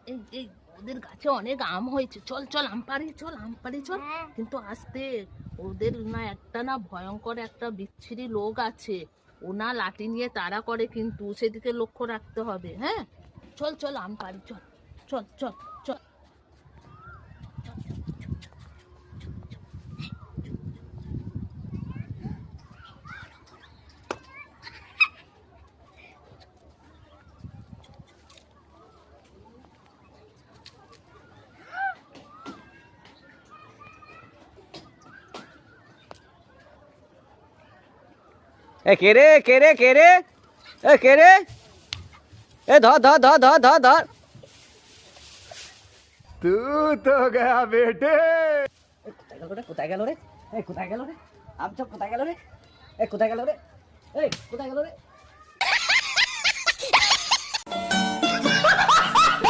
এই ওদের গাছে অনেক আম হয়েছে, চল চল আম পাড়ি, চল আম পাড়ি চল। কিন্তু আসতে, ওদের না একটা না ভয়ঙ্কর একটা বিচ্ছিরি লোক আছে, ও না লাঠি নিয়ে তাড়া করে, কিন্তু সেদিকে লক্ষ্য রাখতে হবে। হ্যাঁ, চল চল আম পাড়ি, চল চল চল চল। এ কে রে কে রে কে রে, এ কে রে, এ ধর ধর ধর ধর ধর ধর। तू तो गया बेटे। কোথায় গেল রে, এই কোথায় গেল রে, আম সব কোথায় গেল রে, এই কোথায় গেল রে, এই কোথায় গেল রে।